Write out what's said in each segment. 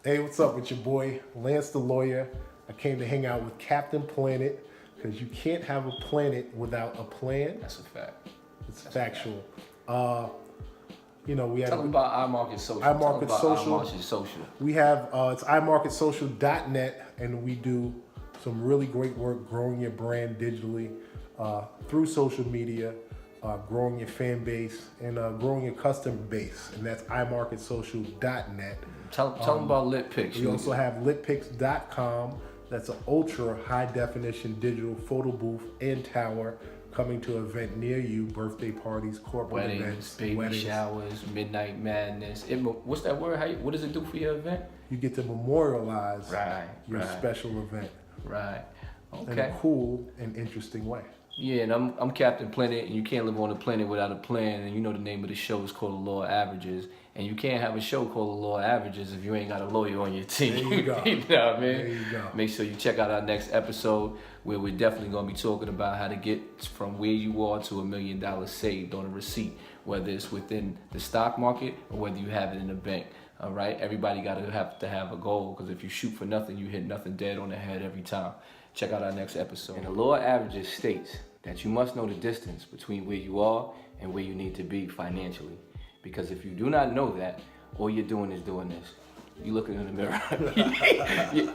Hey, what's up with your boy, Lance the Lawyer? I came to hang out with Captain Planet because you can't have a planet without a plan. That's a fact. It's factual. We have Tell them about iMarket Social. iMarket Social. iMarket Social. We have it's iMarketSocial.net, and we do some really great work growing your brand digitally through social media, growing your fan base, and growing your customer base. And that's iMarketSocial.net. Tell them about LitPix. We also have litpix.com. That's an ultra high definition digital photo booth and tower coming to an event near you, birthday parties, corporate events, baby showers, midnight madness. What's that word? What does it do for your event? You get to memorialize your right. special event. Right. Okay. In a cool and interesting way. Yeah, and I'm Captain Planet, and you can't live on a planet without a plan. And you know the name of the show is called The Law of Averages. And you can't have a show called The Law of Averages if you ain't got a lawyer on your team. There you go. You know what I mean? There you go. Make sure you check out our next episode where we're definitely going to be talking about how to get from where you are to $1 million saved on a receipt, whether it's within the stock market or whether you have it in the bank. All right? Everybody got to have a goal, because if you shoot for nothing, you hit nothing dead on the head every time. Check out our next episode. And the Law of Averages states that you must know the distance between where you are and where you need to be financially. Because if you do not know that, all you're doing is doing this. You're looking in the mirror.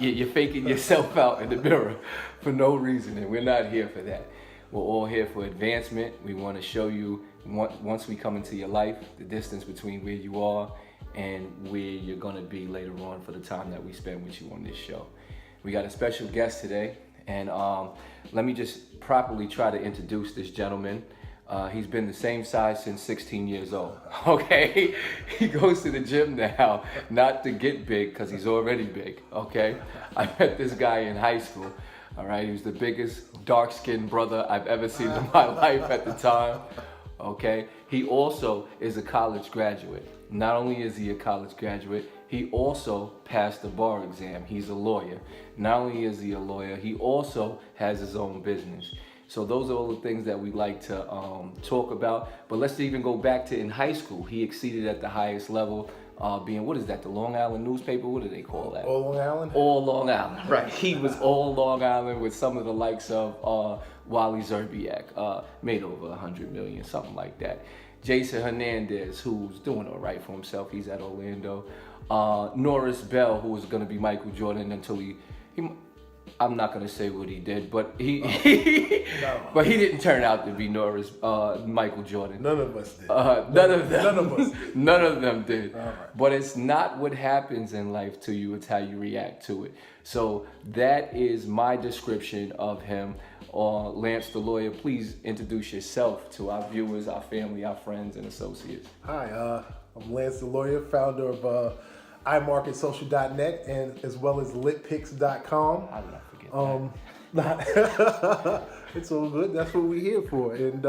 You're faking yourself out in the mirror for no reason, and we're not here for that. We're all here for advancement. We want to show you, once we come into your life, the distance between where you are and where you're going to be later on for the time that we spend with you on this show. We got a special guest today, and let me just properly try to introduce this gentleman. He's been the same size since 16 years old, okay? He goes to the gym now, not to get big, because he's already big, okay? I met this guy in high school, all right? He was the biggest dark-skinned brother I've ever seen in my life at the time, okay? He also is a college graduate. Not only is he a college graduate, he also passed the bar exam. He's a lawyer. Not only is he a lawyer, he also has his own business. So those are all the things that we like to talk about. But let's even go back to in high school. He exceeded at the highest level, being, what is that, the Long Island newspaper? What do they call that? All Long Island? All Long Island, right. He was all Long Island with some of the likes of Wally Zerbiak, made over 100 million, something like that. Jason Hernandez, who's doing all right for himself. He's at Orlando. Norris Bell, who was going to be Michael Jordan until he I'm not gonna say what he did, but but he didn't turn out to be Michael Jordan. None of us did. None of them. None of us. None of them did. All right. But it's not what happens in life to you; it's how you react to it. So that is my description of him. Lance the Lawyer, please introduce yourself to our viewers, our family, our friends, and associates. Hi, I'm Lance the Lawyer, founder of iMarketSocial.net, and as well as litpix.com. How did I forget that? It's all good. That's what we're here for. And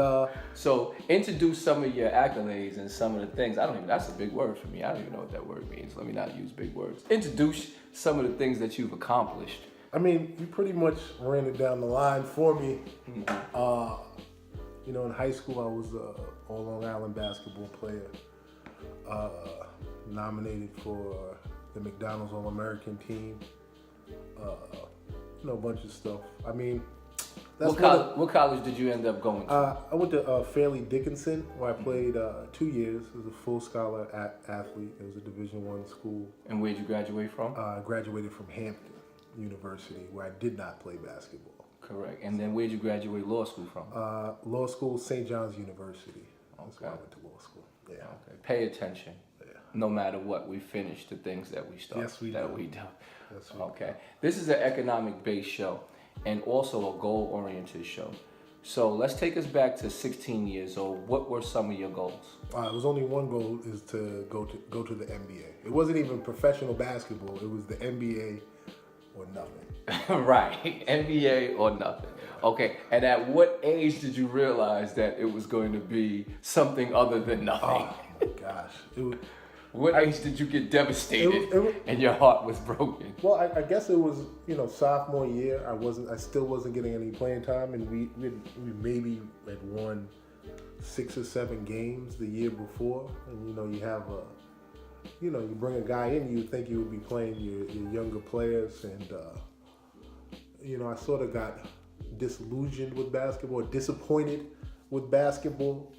so introduce some of your accolades and some of the things. That's a big word for me. I don't even know what that word means. Let me not use big words. Introduce some of the things that you've accomplished. I mean, you pretty much ran it down the line for me. In high school, I was an all Long Island basketball player. Nominated for the McDonald's All-American team, a bunch of stuff. I mean, what college did you end up going to? I went to Fairleigh Dickinson, where I played 2 years as a full scholar athlete. It was a Division I school. And where'd you graduate from? I graduated from Hampton University, where I did not play basketball. Correct. And then where'd you graduate law school from? Law school, St. John's University. That's Okay. where I went to law school. Yeah. Okay. Pay attention. No matter what, we finish the things that we start. Yes, we do. Yes, we okay. This is an economic-based show and also a goal-oriented show. So let's take us back to 16 years old. What were some of your goals? It was only one goal, is to go to the NBA. It wasn't even professional basketball. It was the NBA or nothing. Right. NBA or nothing. Okay. And at what age did you realize that it was going to be something other than nothing? Oh my gosh. What age did you get devastated and your heart was broken? Well, I guess it was, sophomore year. I still wasn't getting any playing time, and we maybe had won 6 or 7 games the year before, and you have you bring a guy in, you would think you would be playing your younger players, and I sort of got disillusioned with basketball, disappointed with basketball,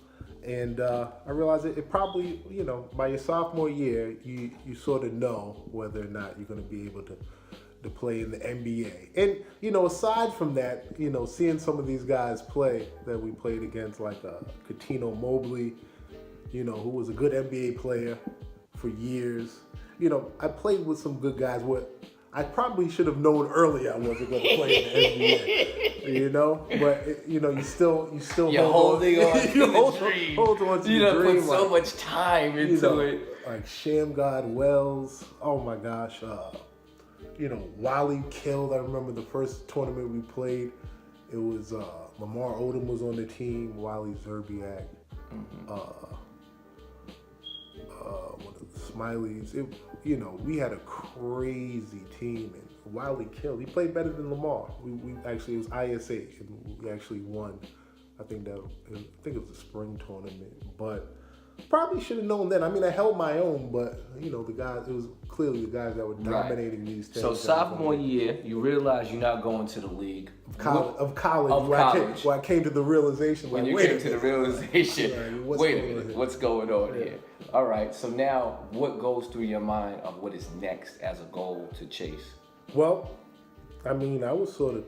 and I realized it probably, by your sophomore year, you sort of know whether or not you're going to be able to play in the NBA. And, aside from that, seeing some of these guys play that we played against, like Cuttino Mobley, who was a good NBA player for years. I played with some good guys. What I probably should have known earlier I wasn't going to play in the NBA. But you still You're holding on to the dream. Hold on to you the dream. Put so much time into it. Like Shamgod Wells. Oh my gosh. Wally killed. I remember the first tournament we played. It was Lamar Odom was on the team. Wally Zerbiak. One of the Smileys. We had a crazy team, and Wiley killed. He played better than Lamar. We actually, it was ISA, and we actually won. I think it was a spring tournament, but probably should have known then. I mean, I held my own, but the guys, it was clearly the guys that were dominating these teams. So sophomore year, you realize you're not going to the league. Of college. Where I came to the realization. When you came to the realization, wait a minute, what's going on here? All right, so now what goes through your mind of what is next as a goal to chase? Well, I mean, I was sort of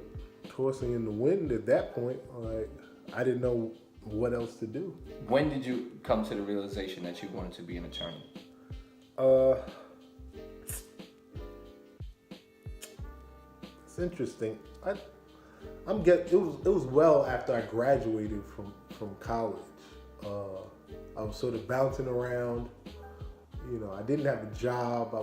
tossing in the wind at that point. Like, I didn't know what else to do. When did you come to the realization that you wanted to be an attorney? It's interesting. It was well after I graduated from college. I was sort of bouncing around. I didn't have a job. I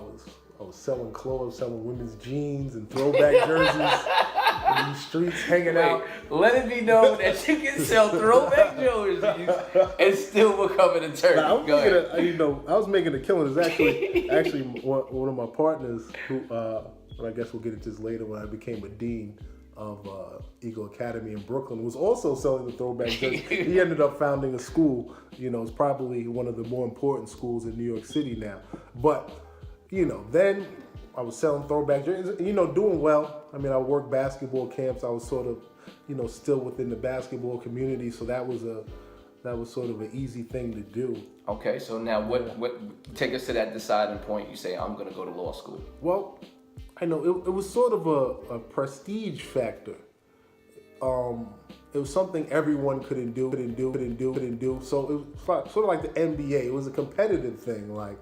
was selling clothes, selling women's jeans and throwback jerseys in these streets, hanging out. Let it be known that you can sell throwback jerseys and still become an attorney. I was making a killing. It's actually one of my partners who, and I guess we'll get into this later, when I became a dean of Eagle Academy in Brooklyn, was also selling the throwback jerseys. He ended up founding a school. It's probably one of the more important schools in New York City now. But then I was selling throwback jerseys, doing well. I mean, I worked basketball camps. I was sort of, still within the basketball community. So that was sort of an easy thing to do. Okay, so now what take us to that deciding point. You say, I'm going to go to law school. Well, I know it was sort of a prestige factor. It was something everyone couldn't do. So it was sort of like the NBA. It was a competitive thing. Like,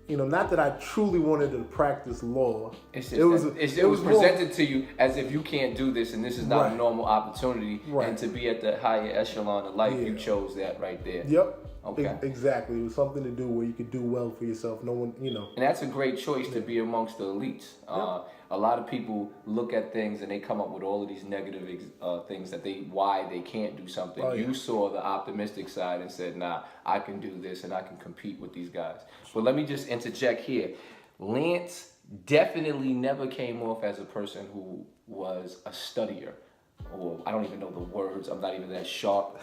not that I truly wanted to practice law. It was presented to you as if you can't do this, and this is not a normal opportunity. Right. And to be at the higher echelon of life, you chose that right there. Yep. Okay. Exactly. It was something to do where you could do well for yourself. No one, And that's a great choice to be amongst the elites. A lot of people look at things and they come up with all of these negative things why they can't do something. You saw the optimistic side and said, nah, I can do this and I can compete with these guys. But let me just interject here. Lance definitely never came off as a person who was a studier. Or I don't even know the words. I'm not even that sharp.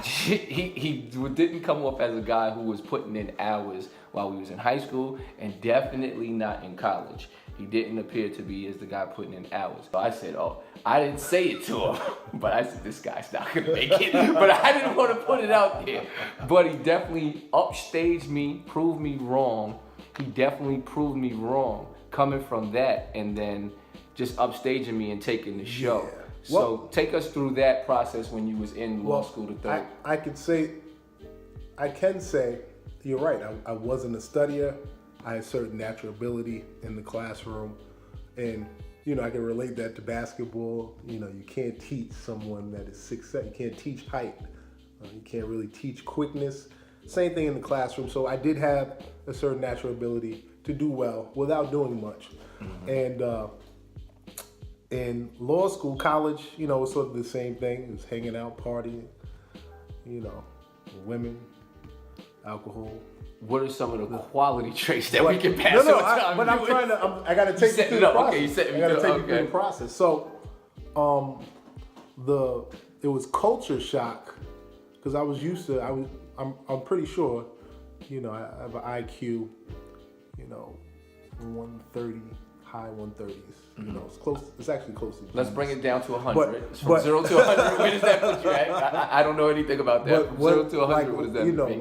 He didn't come off as a guy who was putting in hours while he was in high school, and definitely not in college. He didn't appear to be as the guy putting in hours. So I said, I didn't say it to him, but I said, this guy's not gonna make it. But I didn't want to put it out there. But he definitely upstaged me, proved me wrong. He definitely proved me wrong coming from that, and then just upstaging me and taking the show. Yeah. So take us through that process when you was in law school to third. I can say, you're right. I wasn't a studier. I had certain natural ability in the classroom, and I can relate that to basketball. You can't teach someone that is 6'7". You can't teach height. You can't really teach quickness. Same thing in the classroom. So I did have a certain natural ability to do well without doing much, and. In law school, college, it was sort of the same thing. It was hanging out, partying, women, alcohol. What are some of the quality traits that we can pass on? I got to take you through the process. I got to take you through the process. So, it was culture shock because I was used to. I'm pretty sure, I have an IQ, 130, high 130s. It's close. It's actually close to. Let's bring it down to 100. But- From but- 0 to 100, where does that put you at? I don't know anything about that. From 0 to 100, what does that mean? When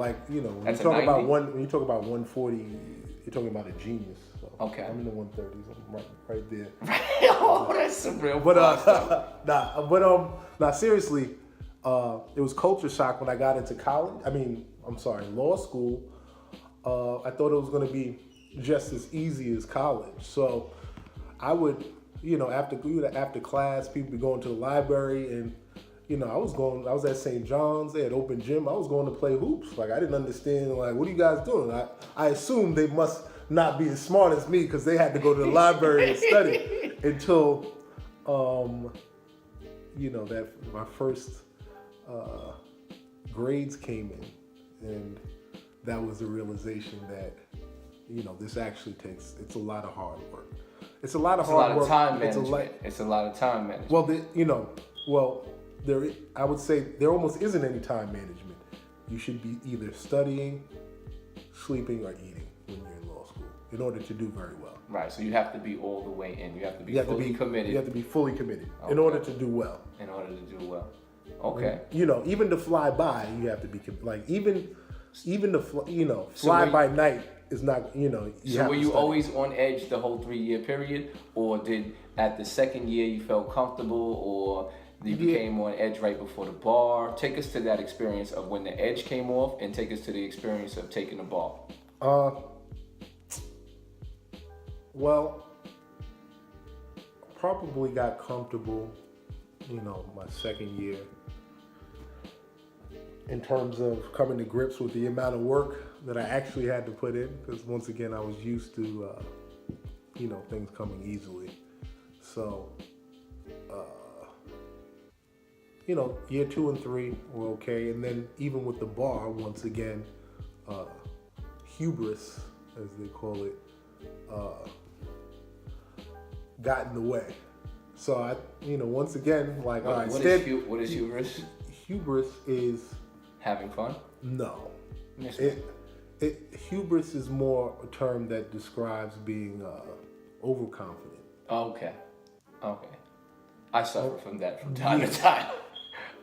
That's you talk a about 90? when you talk about 140, you're talking about a genius. So Okay. I'm in the 130s. I'm right there. Oh, that's some real But stuff. seriously, it was culture shock when I got into college. Law school. I thought it was going to be just as easy as college. So I would, after class, people be going to the library, and I was at St. John's. They had open gym. I was going to play hoops. Like, I didn't understand. Like, what are you guys doing? I assumed they must not be as smart as me because they had to go to the library and study until, that my first grades came in, and that was the realization that, this actually it's a lot of hard work. It's a lot of hard work. It's a lot of time management. It's a lot of time management. Well, I would say there almost isn't any time management. You should be either studying, sleeping, or eating when you're in law school in order to do very well. Right, so you have to be all the way in. You have to be fully committed. You have to be fully committed in Okay. order to do well. In order to do well. Okay. Even to fly by, you have to be even to fly So by night is not. You So have were to you study. always on edge the whole 3-year period, or did at the second year you felt comfortable, or you became on edge right before the bar? Take us to that experience of when the edge came off, and take us to the experience of taking the bar. Well, probably got comfortable, my second year in terms of coming to grips with the amount of work that I actually had to put in. Because once again, I was used to, things coming easily. So, year 2 and 3 were okay. And then even with the bar, once again, hubris, as they call it, got in the way. So I, once again, like, all right, What is hubris? Hubris is Having fun? no. Yes, Hubris is more a term that describes being overconfident. Okay. I suffer from that from time to time.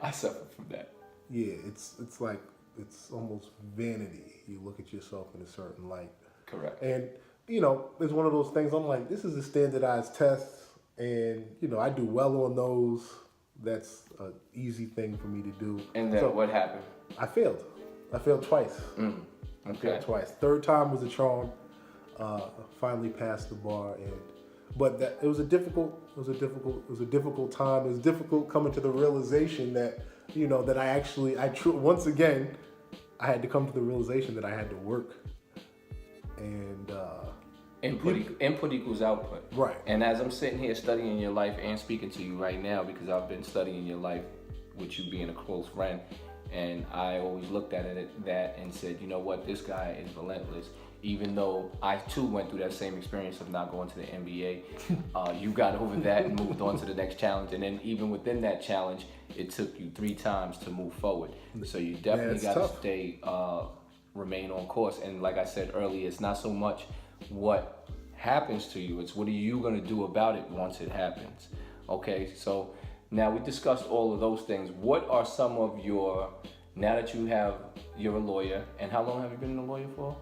I suffer from that. Yeah, it's like it's almost vanity. You look at yourself in a certain light. Correct. And it's one of those things. I'm like, this is a standardized test, and I do well on those. That's an easy thing for me to do. And then what happened? I failed. I failed twice. I failed twice. Third time was a charm. Finally passed the bar, but it was a difficult time. It was difficult coming to the realization that that once again I had to come to the realization that I had to work. And Input equals output. Right. And as I'm sitting here studying your life and speaking to you right now, because I've been studying your life with you being a close friend, and I always looked at that and said, you know what, this guy is relentless. Even though I too went through that same experience of not going to the NBA, you got over that and moved on to the next challenge. And then even within that challenge, it took you 3 times to move forward. So you definitely got to stay, remain on course. And like I said earlier, it's not so much what happens to you, it's what are you going to do about it once it happens. Okay, so now we discussed all of those things. What are some of now that you're a lawyer, and how long have you been a lawyer for?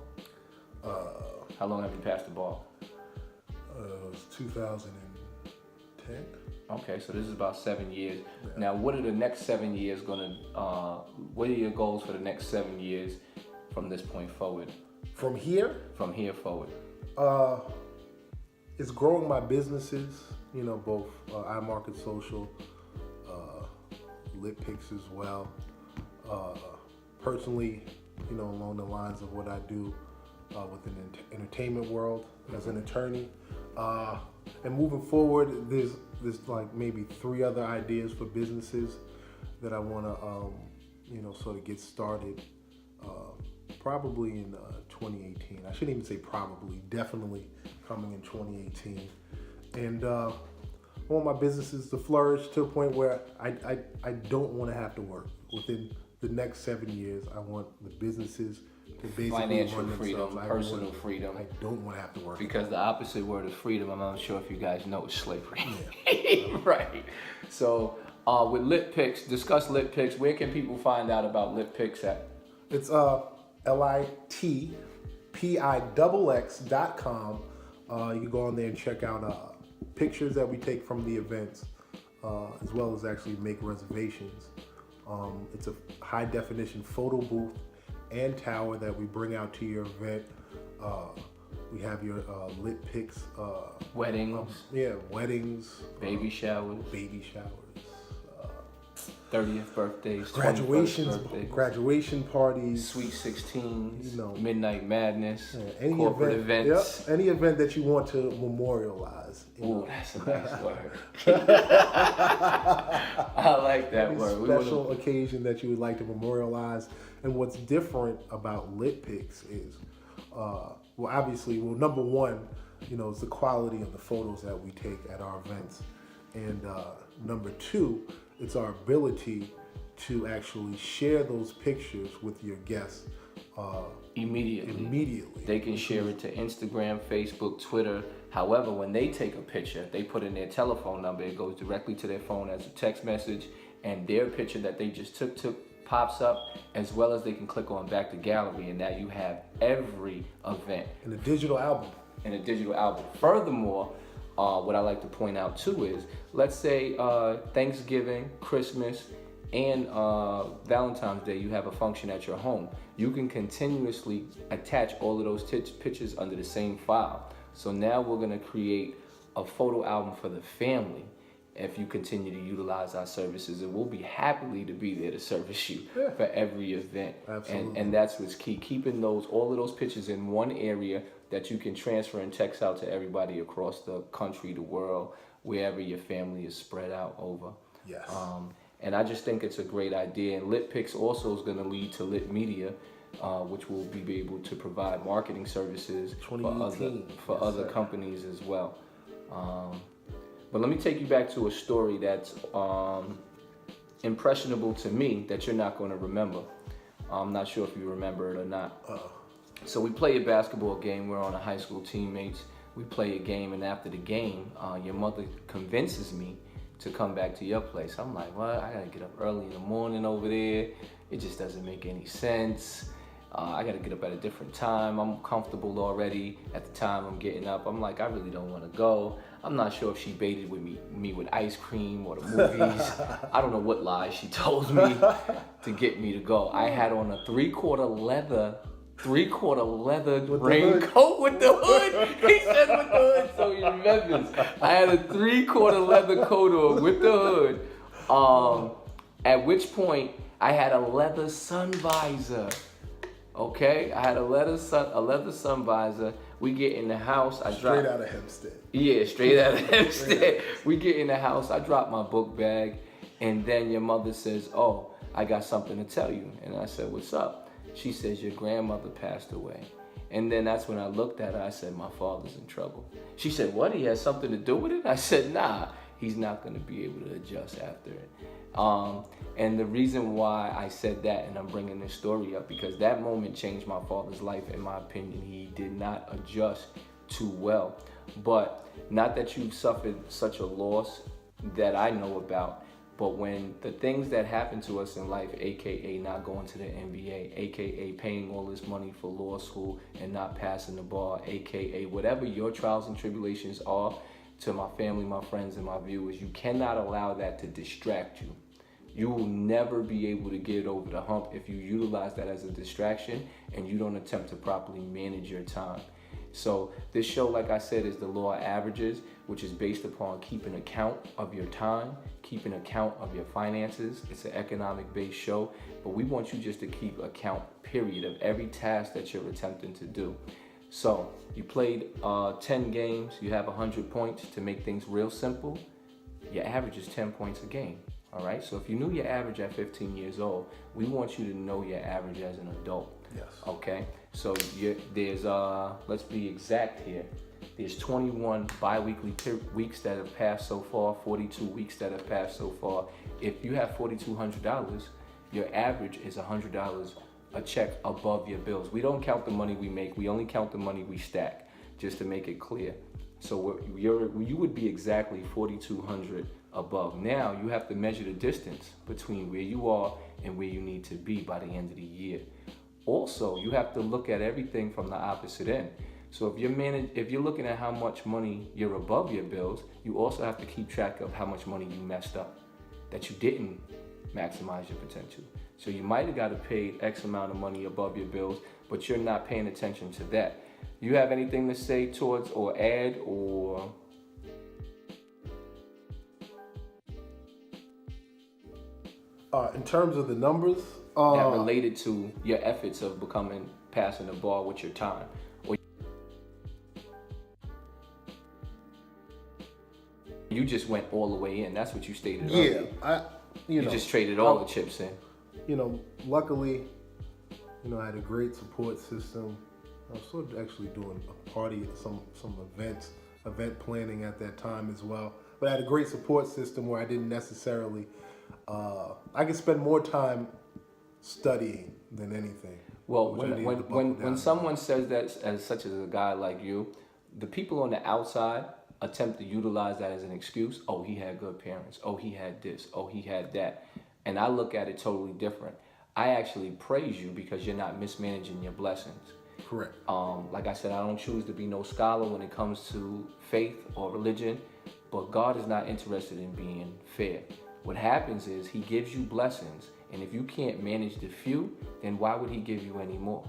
How long have you passed the bar? It was 2010. Okay, so this is about 7 years. Yeah. Now, what are the next 7 years what are your goals for the next 7 years from this point forward? From here? From here forward. It's growing my businesses, both iMarket Social, LitPix as well. Personally, along the lines of what I do within the entertainment world as an attorney. And moving forward, there's like maybe 3 other ideas for businesses that I want to, sort of get started. Probably in 2018. I shouldn't even say probably, definitely coming in 2018. And I want my businesses to flourish to a point where I don't want to have to work. Within the next 7 years, I want the businesses to basically Financial run freedom, themselves. personal freedom. I don't want to have to work. Because the opposite word of freedom, I'm not sure if you guys know, is slavery. Yeah. Right. So with Lit Picks, discuss Lit Picks. Where can people find out about Lit Picks at? It's litpixx.com. You can go on there and check out pictures that we take from the events, as well as actually make reservations. It's a high definition photo booth and tower that we bring out to your event. We have your Lit Picks, Weddings, weddings, baby showers, 30th birthdays, 21st birthdays, graduation parties, Sweet 16s, you know, Midnight Madness, any corporate events. Yep, any event that you want to memorialize. Ooh, that's a nice word. I like that word. Special occasion that you would like to memorialize. And what's different about Lit Picks is, number one, is the quality of the photos that we take at our events. And number two, it's our ability to actually share those pictures with your guests immediately. They can share it to Instagram, Facebook, Twitter. However, when they take a picture, they put in their telephone number. It goes directly to their phone as a text message, and their picture that they just took pops up, as well as they can click on back to gallery, and now you have every event in a digital album. Furthermore, what I like to point out too is, let's say Thanksgiving, Christmas, and Valentine's Day, you have a function at your home. You can continuously attach all of those pictures under the same file. So now we're gonna create a photo album for the family if you continue to utilize our services, and we'll be happily to be there to service you for every event. Absolutely. And that's what's key, keeping all of those pictures in one area that you can transfer and text out to everybody across the country, the world, wherever your family is spread out over. Yes. And I just think it's a great idea. And Lit Picks also is going to lead to Lit Media, which will be able to provide marketing services for other companies as well. But let me take you back to a story that's impressionable to me that you're not going to remember. I'm not sure if you remember it or not. So we play a basketball game. We're on a high school teammates. We play a game, and after the game, your mother convinces me to come back to your place. I'm like, what? I gotta get up early in the morning over there. It just doesn't make any sense. I gotta get up at a different time. I'm comfortable already at the time I'm getting up. I'm like, I really don't wanna go. I'm not sure if she baited with me with ice cream or the movies. I don't know what lies she told me to get me to go. I had on a three-quarter leather raincoat with the hood. He said with the hood, so he remembers. I had a three-quarter leather coat on with the hood. At which point, I had a leather sun visor. Okay, I had a leather sun visor. We get in the house. Straight out of Hempstead. Yeah, straight out of Hempstead. We get in the house. I drop my book bag, and then your mother says, "Oh, I got something to tell you." And I said, "What's up?" She says, "Your grandmother passed away." And then that's when I looked at her. I said, "My father's in trouble." She said, "What? He has something to do with it?" I said, "Nah, he's not going to be able to adjust after it." And the reason why I said that, and I'm bringing this story up, because that moment changed my father's life. In my opinion, he did not adjust too well. But not that you've suffered such a loss that I know about, but when the things that happen to us in life, AKA not going to the NBA, AKA paying all this money for law school and not passing the bar, AKA whatever your trials and tribulations are, to my family, my friends, and my viewers, you cannot allow that to distract you. You will never be able to get over the hump if you utilize that as a distraction and you don't attempt to properly manage your time. So this show, like I said, is the law of averages, which is based upon keeping account of your time, keeping account of your finances. It's an economic-based show, but we want you just to keep account, period, of every task that you're attempting to do. So you played 10 games, you have 100 points. To make things real simple, your average is 10 points a game. All right, so if you knew your average at 15 years old, we want you to know your average as an adult. Yes. Okay, so there's, let's be exact here. There's 21 bi-weekly weeks that have passed so far, 42 weeks that have passed so far. If you have $4,200, your average is $100 a a check above your bills. We don't count the money we make. We only count the money we stack, just to make it clear. So you would be exactly 4,200 above. Now you have to measure the distance between where you are and where you need to be by the end of the year. Also, you have to look at everything from the opposite end. So if you're looking at how much money you're above your bills, you also have to keep track of how much money you messed up, that you didn't maximize your potential. So you might have got to pay X amount of money above your bills, but you're not paying attention to that. You have anything to say towards or add or? In terms of the numbers, that related to your efforts of passing the bar with your time. Or you just went all the way in. That's what you stated earlier. You just traded all the chips in. Luckily, I had a great support system. I was sort of actually doing a party, some event planning at that time as well. But I had a great support system where I didn't necessarily, I could spend more time studying than anything. Well, when someone says that, as such as a guy like you, the people on the outside attempt to utilize that as an excuse. Oh, he had good parents. Oh, he had this. Oh, he had that. And I look at it totally different. I actually praise you because you're not mismanaging your blessings. Correct. Like I said, I don't choose to be no scholar when it comes to faith or religion, but God is not interested in being fair. What happens is he gives you blessings, and if you can't manage the few, then why would he give you any more?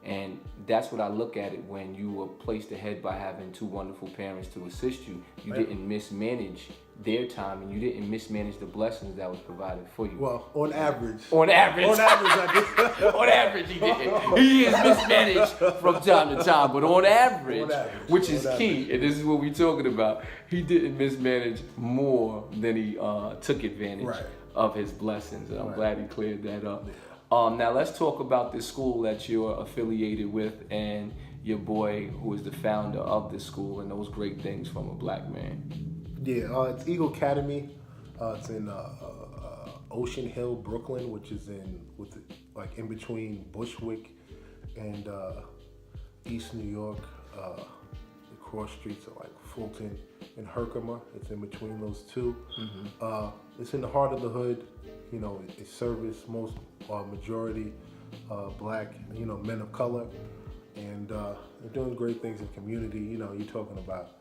And that's what I look at it when you were placed ahead by having two wonderful parents to assist you. You didn't mismanage their time, and you didn't mismanage the blessings that was provided for you. Well, on average. On average, I did. on average, he did. He is mismanaged from time to time, but on average, which is key, and this is what we're talking about, he didn't mismanage more than he took advantage of his blessings, and I'm glad he cleared that up. Now let's talk about this school that you're affiliated with and your boy who is the founder of this school and those great things from a black man. Yeah, it's Eagle Academy. It's in Ocean Hill, Brooklyn, which is in between Bushwick and East New York. The cross streets are like Fulton and Herkimer. It's in between those two. Mm-hmm. It's in the heart of the hood. It service majority black, men of color, and they're doing great things in community. You're talking about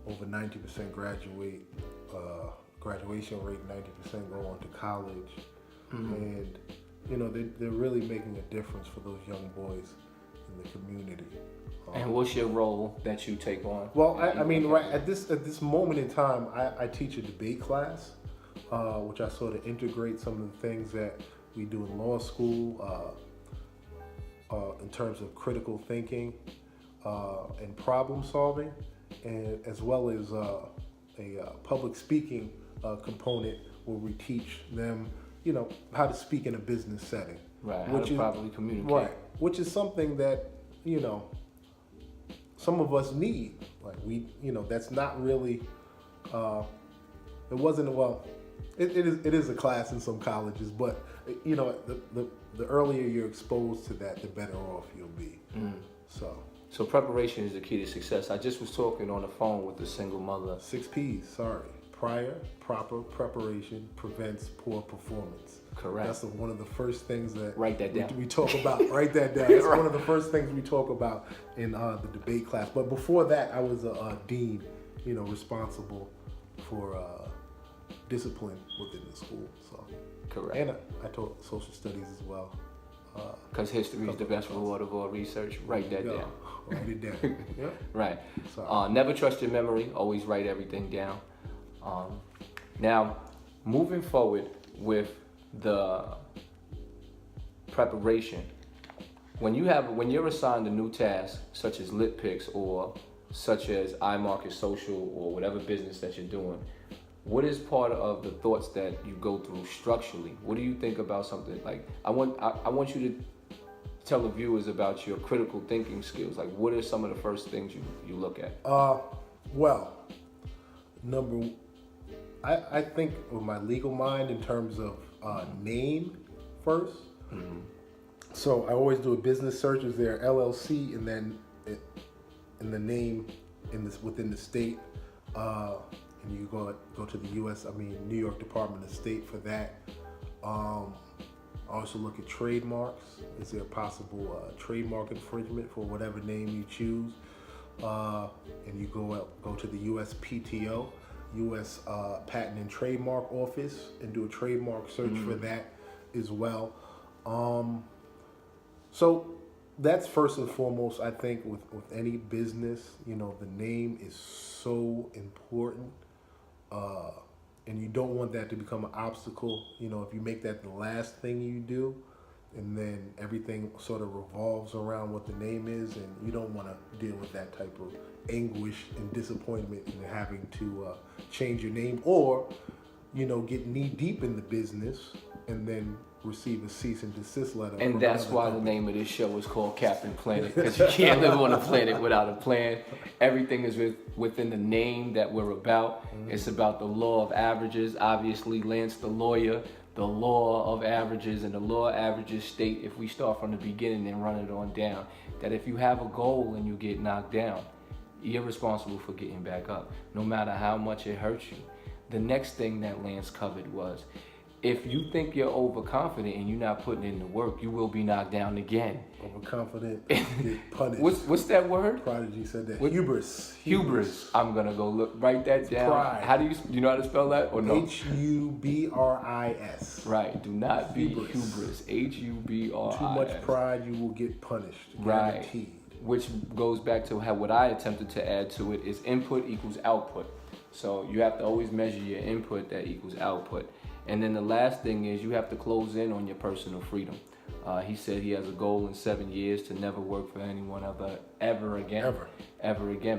over 90% graduation rate, 90% go on to college, and they're really making a difference for those young boys in the community. And what's your role that you take on? Well, I mean, right at this moment in time, I teach a debate class, which I sort of integrate some of the things that we do in law school in terms of critical thinking and problem solving, and as well as a public speaking component where we teach them, how to speak in a business setting. Right, how to properly communicate. Right, which is something that, some of us need. That's not really, it wasn't, it is a class in some colleges, but the earlier you're exposed to that, the better off you'll be. So preparation is the key to success. I just was talking on the phone with a single mother. 6 P's, sorry. Prior, proper preparation prevents poor performance. Correct. That's one of the first things that write that down. We talk about. Write that down. That's one of the first things we talk about in the debate class. But before that, I was a dean, responsible for discipline within the school. So correct. And I taught social studies as well. Because history is the best reward of all research. Write that down. Write it down. Yeah. Right. Never trust your memory. Always write everything down. Now, moving forward with the preparation, when you're assigned a new task, such as LitPix or such as iMarket Social or whatever business that you're doing, what is part of the thoughts that you go through structurally? What do you think about something like? I want you to tell the viewers about your critical thinking skills. Like, what are some of the first things you look at? I think with my legal mind in terms of name first. Mm-hmm. So I always do a business search. Is there LLC and then in the name within the state, and you go to the New York Department of State for that. I also look at trademarks. Is there a possible trademark infringement for whatever name you choose? And you go to the USPTO, U.S. Patent and Trademark Office, and do a trademark search for that as well. So that's first and foremost. I think with any business, the name is so important. And you don't want that to become an obstacle. If you make that the last thing you do, and then everything sort of revolves around what the name is, and you don't want to deal with that type of anguish and disappointment in having to change your name, or get knee deep in the business and then receive a cease and desist letter. And that's why the name of this show is called Captain Planet, because you can't live on a planet without a plan. Everything is within the name that we're about. It's about the law of averages. Obviously, Lance, the lawyer, the law of averages, and the law of averages state, if we start from the beginning and run it on down, that if you have a goal and you get knocked down, you're responsible for getting back up, no matter how much it hurts you. The next thing that Lance covered was, if you think you're overconfident and you're not putting in the work, you will be knocked down again. Overconfident, get punished. What's that word? Prodigy said that. Hubris. I'm gonna go write that down. Pride. How do you know how to spell that or no? Hubris. Right. Do not be hubris. Hubris. Too much pride, you will get punished. Right. Guaranteed. Which goes back to what I attempted to add to it is input equals output. So you have to always measure your input that equals output. And then the last thing is you have to close in on your personal freedom. He said he has a goal in 7 years to never work for anyone ever again,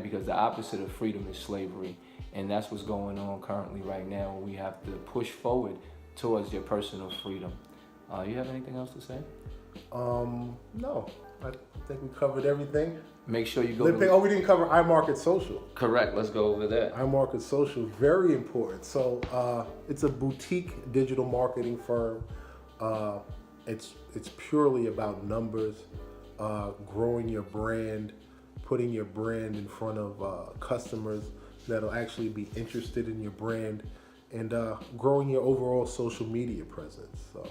because the opposite of freedom is slavery. And that's what's going on currently right now. We have to push forward towards your personal freedom. You have anything else to say? No. I think we covered everything. Make sure you go. We didn't cover iMarket Social. Correct. Let's go over that. iMarket Social, very important. So it's a boutique digital marketing firm. It's purely about numbers, growing your brand, putting your brand in front of customers that'll actually be interested in your brand, and growing your overall social media presence. So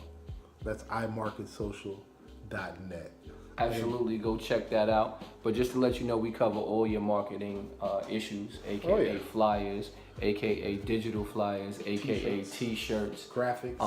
that's iMarketSocial.net. Absolutely, go check that out. But just to let you know, we cover all your marketing issues, aka flyers, aka digital flyers, aka t-shirts, graphics,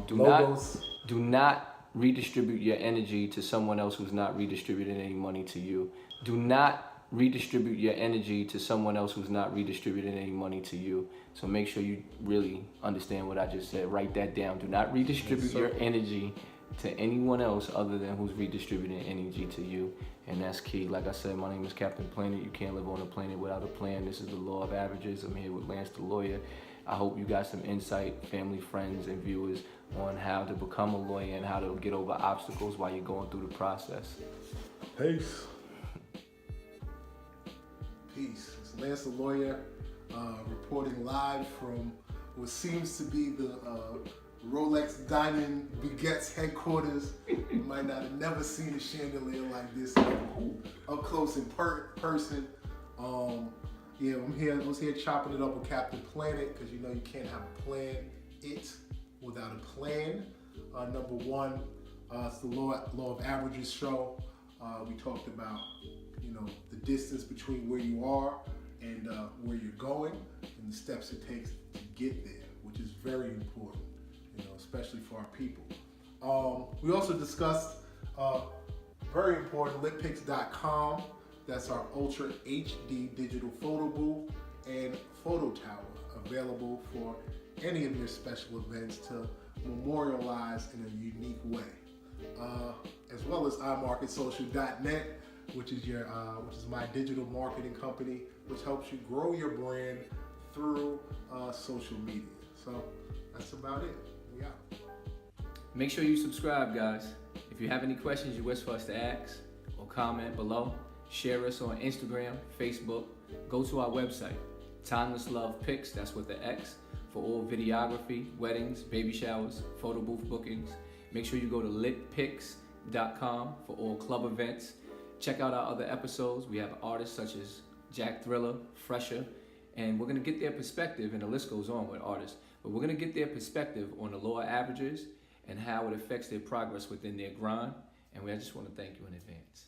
logos. Do not redistribute your energy to someone else who's not redistributing any money to you. Do not redistribute your energy to someone else who's not redistributing any money to you. So make sure you really understand what I just said. Write that down. Do not redistribute your energy to anyone else other than who's redistributing energy to you, and that's key. Like I said, my name is Captain Planet. You can't live on a planet without a plan. This is the law of averages. I'm here with Lance the lawyer. I hope you got some insight, family, friends, and viewers, on how to become a lawyer and how to get over obstacles while you're going through the process. Peace. It's Lance the lawyer, reporting live from what seems to be the Rolex Diamond Baguette's headquarters. You might not have never seen a chandelier like this up close in person. I was here chopping it up with Captain Planet, because you can't have a plan without a plan. Number one, it's the law of averages show. We talked about the distance between where you are and where you're going, and the steps it takes to get there, which is very important, especially for our people. We also discussed, very important, litpics.com. That's our Ultra HD digital photo booth and photo tower, available for any of your special events to memorialize in a unique way. As well as iMarketSocial.net, which is my digital marketing company, which helps you grow your brand through social media. So that's about it. We out. Make sure you subscribe, guys. If you have any questions you wish for us to ask, or comment below, share us on Instagram, Facebook. Go to our website, Timeless Love Pics, that's with the X, for all videography, weddings, baby showers, photo booth bookings. Make sure you go to litpics.com clubevents.com for all club events. Check out our other episodes. We have artists such as Jack Thriller, Fresher, and we're going to get their perspective, and the list goes on with artists, but we're going to get their perspective on the lower averages and how it affects their progress within their grind. And I just want to thank you in advance.